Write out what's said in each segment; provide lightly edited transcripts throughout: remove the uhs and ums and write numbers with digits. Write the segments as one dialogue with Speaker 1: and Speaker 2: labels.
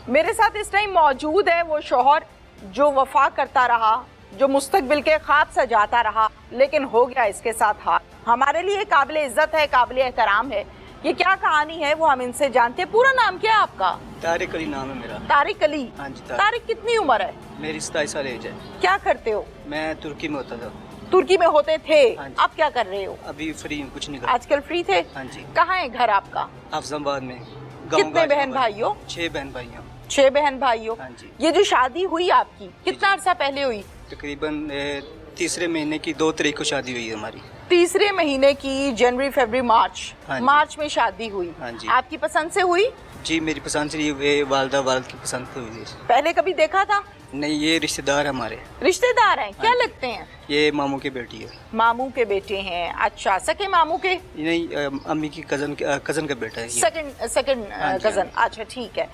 Speaker 1: मेरे साथ इस टाइम मौजूद है वो शौहर जो वफा करता रहा, जो मुस्तकबिल के ख्वाब सजाता रहा, लेकिन हो गया इसके साथ हार। हमारे लिए काबिल इज्जत है, काबिल एहतराम है। ये क्या कहानी है वो हम इनसे जानते हैं। पूरा नाम क्या है आपका?
Speaker 2: तारिक अली नाम है मेरा।
Speaker 1: तारिक अली।
Speaker 2: हाँ जी।
Speaker 1: तारिक कितनी उम्र है?
Speaker 2: मेरी 27 साल एज है।
Speaker 1: क्या करते हो?
Speaker 2: मैं तुर्की में होता था।
Speaker 1: तुर्की में होते थे?
Speaker 2: हाँ जी।
Speaker 1: अब क्या कर रहे हो?
Speaker 2: अभी फ्री हूँ, कुछ नहीं कर।
Speaker 1: आजकल फ्री थे?
Speaker 2: हाँ जी।
Speaker 1: कहाँ है घर आपका?
Speaker 2: अफजाबाद में।
Speaker 1: कितने बहन भाई हो?
Speaker 2: 6 बहन भाई हैं।
Speaker 1: 6 बहन भाई हो।
Speaker 2: हाँ जी।
Speaker 1: ये जो शादी हुई आपकी कितना अरसा पहले हुई?
Speaker 2: तकरीबन तीसरे महीने की 2 तारीख को शादी हुई है हमारी।
Speaker 1: तीसरे महीने की, जनवरी फरवरी मार्च।
Speaker 2: हाँ जी।
Speaker 1: मार्च में शादी हुई।
Speaker 2: हाँ जी।
Speaker 1: आपकी पसंद से हुई?
Speaker 2: जी मेरी पसंद से, ये वालदा वालद की पसंद से हुई थी।
Speaker 1: पहले कभी देखा था?
Speaker 2: नहीं, ये रिश्तेदार है हमारे।
Speaker 1: रिश्तेदार हैं? क्या
Speaker 2: हाँ जी।
Speaker 1: लगते हैं?
Speaker 2: ये मामू की बेटी है।
Speaker 1: मामू के बेटे हैं? अच्छा, सके मामू के?
Speaker 2: नहीं, अम्मी की कजन का बेटा है ये।
Speaker 1: सेकंड
Speaker 2: हाँ जी,
Speaker 1: कजन। अच्छा ठीक है।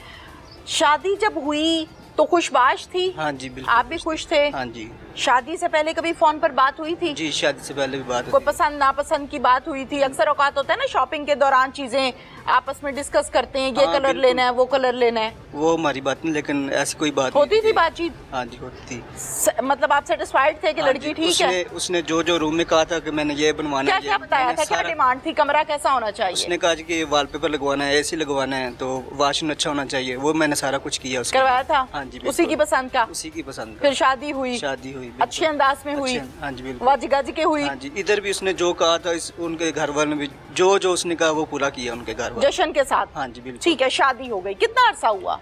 Speaker 1: शादी जब हुई तो खुशबाश थी?
Speaker 2: हाँ जी बिल्कुल।
Speaker 1: आप भी खुश थे?
Speaker 2: हाँ जी।
Speaker 1: शादी से पहले कभी फोन पर बात हुई थी?
Speaker 2: जी शादी से पहले भी बात
Speaker 1: कोई
Speaker 2: होती है।
Speaker 1: पसंद नापसंद की बात हुई थी? अक्सर औकात होता है ना शॉपिंग के दौरान चीजें आपस में डिस्कस करते हैं, ये
Speaker 2: हाँ,
Speaker 1: कलर
Speaker 2: बिल्कुल।
Speaker 1: लेना है, वो कलर लेना है।
Speaker 2: वो हमारी बात नहीं, लेकिन ऐसी कोई बात
Speaker 1: होती
Speaker 2: नहीं
Speaker 1: थी बातचीत?
Speaker 2: हाँ जी होती थी।
Speaker 1: मतलब आप सेटिस्फाइड थे कि
Speaker 2: हाँ
Speaker 1: लड़की
Speaker 2: जी,
Speaker 1: ठीक है?
Speaker 2: उसने जो रूम में कहा था कि मैंने ये बनवाना
Speaker 1: क्या
Speaker 2: है,
Speaker 1: क्या बताया था? क्या डिमांड थी? कमरा कैसा होना चाहिए?
Speaker 2: उसने कहा जी कि वॉलपेपर लगवाना है, एसी लगवाना है, तो वाशरूम अच्छा होना चाहिए। वो मैंने सारा कुछ किया उसके
Speaker 1: करवाया था?
Speaker 2: हाँ जी
Speaker 1: उसी की पसंद का?
Speaker 2: उसी की पसंद
Speaker 1: फिर शादी हुई?
Speaker 2: शादी हुई
Speaker 1: अच्छे अंदाज में हुई?
Speaker 2: हाँ जी बिल्कुल।
Speaker 1: वाजी गाजी के हुई?
Speaker 2: हाँ जी, इधर भी उसने जो कहा था उनके घर वालों ने भी जो उसने कहा वो पूरा किया उनके घर वाले।
Speaker 1: जश्न के साथ?
Speaker 2: हाँ जी बिल्कुल।
Speaker 1: ठीक है, शादी हो गई। कितना अरसा हुआ?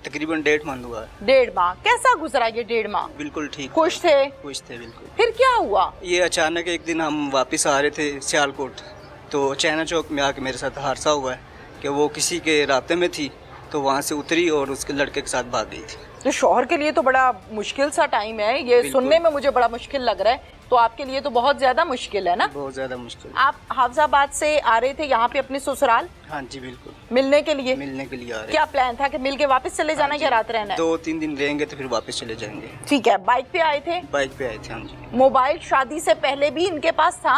Speaker 2: तकरीबन 1.5 माह हुआ है।
Speaker 1: 1.5 माह। कैसा गुजरा ये 1.5 माह?
Speaker 2: बिल्कुल ठीक।
Speaker 1: खुश थे?
Speaker 2: खुश थे बिल्कुल।
Speaker 1: फिर क्या हुआ?
Speaker 2: ये अचानक एक दिन हम वापस आ रहे थे सियालकोट, तो चाइना चौक में आके मेरे साथ हादसा हुआ है कि वो किसी के रास्ते में थी, तो वहाँ से उतरी और उसके लड़के के साथ भाग गई थी।
Speaker 1: तो शौहर के लिए तो बड़ा मुश्किल सा टाइम है ये। सुनने में मुझे बड़ा मुश्किल लग रहा है, तो आपके लिए तो बहुत ज्यादा मुश्किल है ना?
Speaker 2: बहुत ज्यादा मुश्किल।
Speaker 1: आप हाफजाबाद से आ रहे थे यहाँ पे अपने ससुराल
Speaker 2: हाँ जी बिल्कुल।
Speaker 1: मिलने के लिए?
Speaker 2: मिलने के लिए आ रहे।
Speaker 1: क्या प्लान था कि मिल के वापस चले जाना या रात रहना है?
Speaker 2: 2-3 दिन रहेंगे तो फिर वापस चले जाएंगे।
Speaker 1: ठीक है। बाइक पे आए थे?
Speaker 2: बाइक पे आए थे। हाँ जी।
Speaker 1: मोबाइल शादी से पहले भी इनके पास था?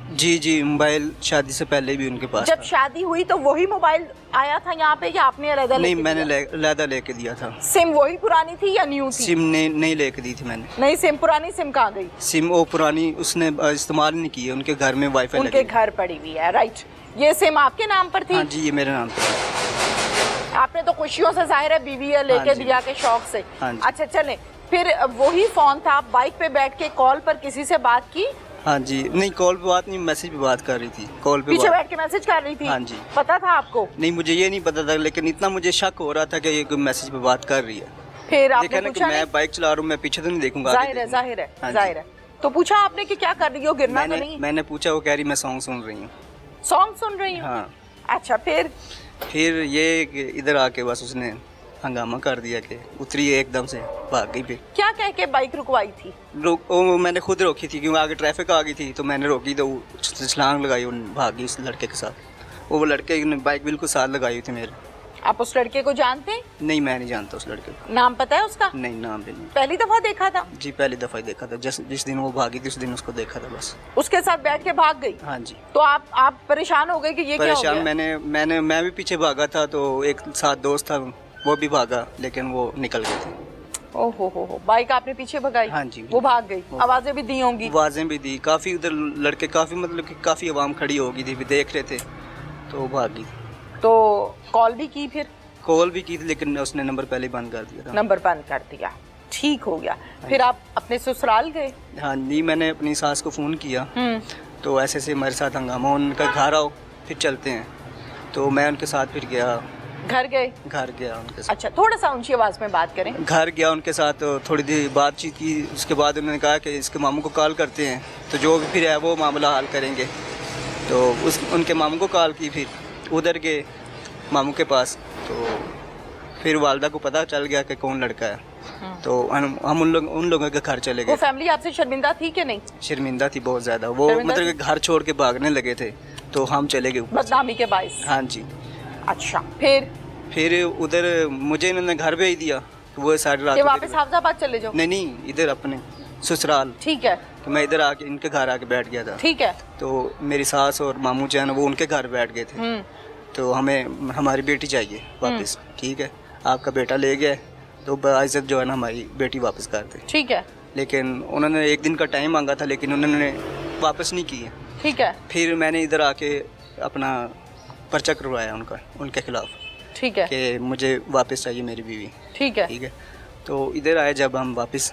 Speaker 2: जी मोबाइल शादी से पहले भी उनके पास
Speaker 1: जब
Speaker 2: था।
Speaker 1: शादी हुई तो वही मोबाइल आया था यहाँ पे या आपने अलग?
Speaker 2: नहीं, मैंने लहदा लेके दिया था।
Speaker 1: सिम वही पुरानी थी या न्यू थी?
Speaker 2: सिम नहीं लेके दी थी मैंने।
Speaker 1: नहीं, सिम पुरानी। सिम कहाँ गई?
Speaker 2: सिम वो पुरानी उसने इस्तेमाल नहीं की है, उनके घर में वाईफाई
Speaker 1: उनके घर पड़ी हुई है। राइट। ये सिम आपके नाम पर थी?
Speaker 2: हाँ जी, ये मेरे नाम पे।
Speaker 1: आपने तो खुशियों से जाहिर है बीवी है लेके
Speaker 2: हाँ जी।
Speaker 1: दिया के शौक से।
Speaker 2: हाँ जी।
Speaker 1: अच्छा चलें, फिर वही फोन था, बाइक पे बैठ के कॉल पर किसी से बात की?
Speaker 2: हाँ जी, नहीं कॉल पे बात नहीं, मैसेज पे बात कर रही थी। कॉल पे
Speaker 1: पीछे
Speaker 2: बात
Speaker 1: बैठ के मैसेज कर रही थी?
Speaker 2: हाँ जी।
Speaker 1: पता था आपको?
Speaker 2: नहीं, मुझे ये नहीं पता था, लेकिन इतना मुझे शक हो रहा था कि ये कोई मैसेज पे बात कर रही है।
Speaker 1: फिर आपने
Speaker 2: देखा ना कि
Speaker 1: पूछा नहीं?
Speaker 2: मैं बाइक चला रहा हूँ, मैं पीछे तो नहीं देखूंगा।
Speaker 1: जाहिर है, जाहिर है,
Speaker 2: हाँ जी।
Speaker 1: जाहिर है। तो पूछा आपने कि क्या कर रही हो, गिरना तो नहीं?
Speaker 2: मैंने पूछा, वो कह रही मैं सॉन्ग सुन रही हूँ।
Speaker 1: सॉन्ग सुन रही हूँ?
Speaker 2: हाँ।
Speaker 1: अच्छा,
Speaker 2: फिर ये इधर आके बस उसने हंगामा कर दिया कि उतरी एकदम से भाग गई। फिर
Speaker 1: क्या कह के बाइक रुकवाई थी?
Speaker 2: मैंने खुद रोकी थी क्योंकि आगे ट्रैफिक आ गई थी, तो मैंने रोकी तो छलांग लगाई, भाग गई उस लड़के के साथ। वो लड़के ने बाइक बिल्कुल साथ लगाई हुई थी मेरे।
Speaker 1: आप उस लड़के को जानते हैं?
Speaker 2: नहीं, मैं नहीं जानता उस लड़के को।
Speaker 1: नाम पता है उसका?
Speaker 2: नहीं, नाम भी नहीं।
Speaker 1: पहली दफा देखा था?
Speaker 2: जी पहली दफा ही देखा था। जिस दिन वो भागी थी उस दिन उसको देखा था बस।
Speaker 1: उसके साथ बैठ के भाग गई?
Speaker 2: हाँ जी।
Speaker 1: तो आप परेशान हो गए कि ये क्या हो
Speaker 2: परेशान
Speaker 1: गया?
Speaker 2: मैं भी पीछे भागा था, तो एक साथ दोस्त था वो भी भागा, लेकिन वो निकल गए थे।
Speaker 1: ओहो हो, बाइक आपने पीछे भगाई?
Speaker 2: हाँ जी।
Speaker 1: वो भाग गई। आवाजें भी दी होंगी?
Speaker 2: आवाजें भी दी, काफी उधर लड़के काफी मतलब कि काफी आवाम खड़ी हो गई थी, भी देख रहे थे, तो वो भाग गई।
Speaker 1: तो कॉल भी की? फिर
Speaker 2: कॉल भी की थी, लेकिन उसने नंबर पहले ही बंद कर दिया था।
Speaker 1: नंबर बंद कर दिया। ठीक हो गया। फिर आप अपने ससुराल गए?
Speaker 2: हाँ जी, मैंने अपनी सास को फ़ोन किया, तो ऐसे हमारे साथ हंगामा, उनका घर आओ फिर चलते हैं, तो मैं उनके साथ फिर गया।
Speaker 1: घर गए?
Speaker 2: घर गया उनके साथ।
Speaker 1: अच्छा, थोड़ा सा ऊंची आवाज में बात करें।
Speaker 2: घर गया उनके साथ, थोड़ी देर बातचीत की, उसके बाद उन्होंने कहा कि इसके मामू को कॉल करते हैं, तो जो भी फिर है वो मामला हल करेंगे। तो उनके मामू को कॉल की, फिर उधर गए मामू के पास, तो फिर वालदा को पता चल गया कि कौन लड़का है, तो हम उन लोगों के घर चले गए।
Speaker 1: वो फैमिली आपसे शर्मिंदा थी कि नहीं?
Speaker 2: शर्मिंदा थी बहुत ज़्यादा। वो मतलब कि घर छोड़ के भागने लगे थे, तो हम चले गए
Speaker 1: बदनामी के बाइस?
Speaker 2: हाँ जी।
Speaker 1: अच्छा, फिर
Speaker 2: उधर मुझे इन्होंने घर भेज दिया, तो वो सारी रात
Speaker 1: वापस हाफजाबाद चले जाओ?
Speaker 2: नहीं, इधर अपने ससुराल।
Speaker 1: ठीक है।
Speaker 2: तो मैं इधर आके इनके घर आके बैठ गया था।
Speaker 1: ठीक है।
Speaker 2: तो मेरी सास और मामू जान वो उनके घर बैठ गए थे, तो हमें हमारी बेटी चाहिए वापस। ठीक है, आपका बेटा ले गया, तो बाइज्जत जो है ना हमारी बेटी वापस कर दे।
Speaker 1: ठीक है।
Speaker 2: लेकिन उन्होंने 1 दिन का टाइम मांगा था, लेकिन उन्होंने वापस नहीं किया।
Speaker 1: ठीक है।
Speaker 2: फिर मैंने इधर आके अपना पर्चा करवाया उनके खिलाफ।
Speaker 1: ठीक है।
Speaker 2: कि मुझे वापस चाहिए मेरी बीवी।
Speaker 1: ठीक है।
Speaker 2: ठीक है। तो इधर आए जब हम वापस,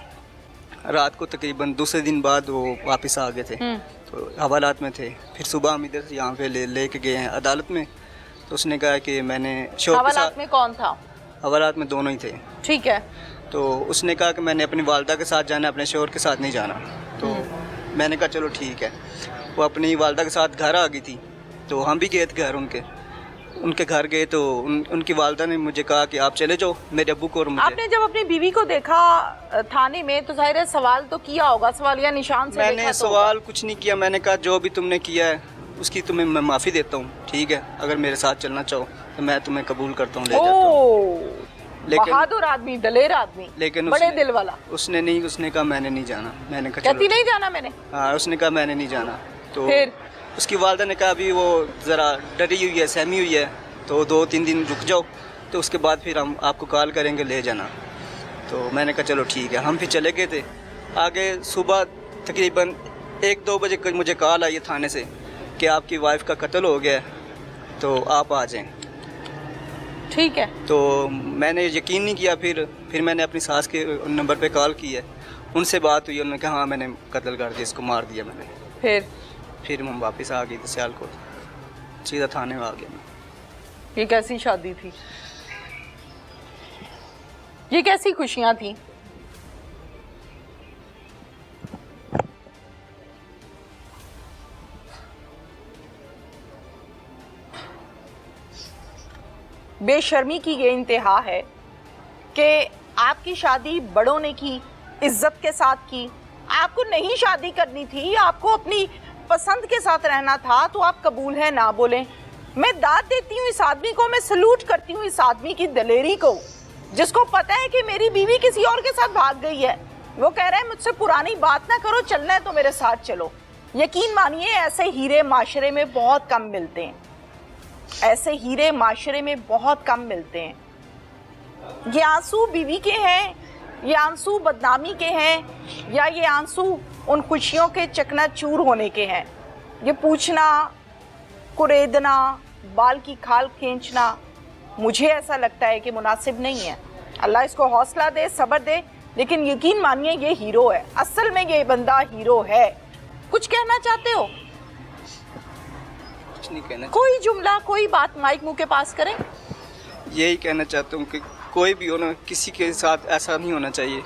Speaker 2: रात को तकरीबन दूसरे दिन बाद वो वापस आ गए थे, तो हवालात में थे। फिर सुबह हम इधर से यहाँ पे लेके गए हैं अदालत में। तो उसने कहा कि मैंने शोर के
Speaker 1: हवालात
Speaker 2: साथ,
Speaker 1: में कौन था?
Speaker 2: हवालात में दोनों ही थे।
Speaker 1: ठीक है।
Speaker 2: तो उसने कहा कि मैंने अपनी वालदा के साथ जाना है, अपने शोर के साथ नहीं जाना। तो मैंने कहा चलो ठीक है। वो अपनी वालदा के साथ घर आ गई थी, तो हम भी गए थे घर उनके घर गए। तो उनकी वालदा ने मुझे कहा कि आप चले जाओ मेरे अब्बू को और मुझे।
Speaker 1: आपने जब अपनी बीवी को देखा थाने में तो जाहिर है सवाल तो किया होगा, सवालिया निशान से
Speaker 2: मैंने
Speaker 1: देखा तो
Speaker 2: सवाल कुछ नहीं किया। मैंने कहा जो भी तुमने किया है उसकी तुम्हें मैं माफ़ी देता हूँ, ठीक है। अगर मेरे साथ चलना चाहो तो मैं तुम्हें कबूल करता हूँ, ले जाता हूँ। लेकिन
Speaker 1: बहादुर आदमी, दलेर आदमी,
Speaker 2: लेकिन
Speaker 1: बड़े दिल वाला।
Speaker 2: उसने कहा मैंने नहीं जाना। मैंने कहा
Speaker 1: कहती नहीं जाना मैंने।
Speaker 2: हाँ, उसने कहा मैंने नहीं जाना। तो
Speaker 1: फिर
Speaker 2: उसकी वालदा ने कहा अभी वो ज़रा डरी हुई है, सहमी हुई है, तो 2-3 दिन रुक जाओ, तो उसके बाद फिर हम आपको कॉल करेंगे, ले जाना। तो मैंने कहा चलो ठीक है। हम फिर चले गए थे। आगे सुबह तकरीबन 1-2 बजे मुझे कॉल आई है थाने से कि आपकी वाइफ का कत्ल हो गया है, तो आप आ जाएं।
Speaker 1: ठीक है।
Speaker 2: तो मैंने यकीन नहीं किया। फिर मैंने अपनी सास के नंबर पे कॉल की है, उनसे बात हुई। उन्होंने कहा हाँ मैंने कत्ल कर दिया, इसको मार दिया मैंने। फिर हम वापस आ गए थे सियालकोट, सीधा थाने में आ गया मैं।
Speaker 1: ये कैसी शादी थी? ये कैसी खुशियां थी? बेशर्मी की ये इंतहा है कि आपकी शादी बड़ों ने की, इज्जत के साथ की। आपको नहीं शादी करनी थी, आपको अपनी पसंद के साथ रहना था, तो आप कबूल है ना बोलें। मैं दाद देती हूँ इस आदमी को, मैं सलूट करती हूँ इस आदमी की दलेरी को, जिसको पता है कि मेरी बीवी किसी और के साथ भाग गई है। वो कह रहा है मुझसे पुरानी बात ना करो, चलना है तो मेरे साथ चलो। यकीन मानिए ऐसे हीरे माशरे में बहुत कम मिलते हैं, ऐसे हीरे माशरे में बहुत कम मिलते हैं। ये आंसू बीवी के हैं, ये आंसू बदनामी के हैं, या ये आंसू उन खुशियों के चकनाचूर होने के हैं। ये पूछना, कुरेदना, बाल की खाल खींचना मुझे ऐसा लगता है कि मुनासिब नहीं है। अल्लाह इसको हौसला दे, सब्र दे, लेकिन यकीन मानिए ये हीरो है, असल में ये बंदा हीरो है। कुछ कहना चाहते हो?
Speaker 2: कुछ नहीं कहना।
Speaker 1: कोई जुमला, कोई बात माइक मुंह के पास करें।
Speaker 2: यही कहना चाहता हूँ कि कोई भी हो ना, किसी के साथ ऐसा नहीं होना चाहिए।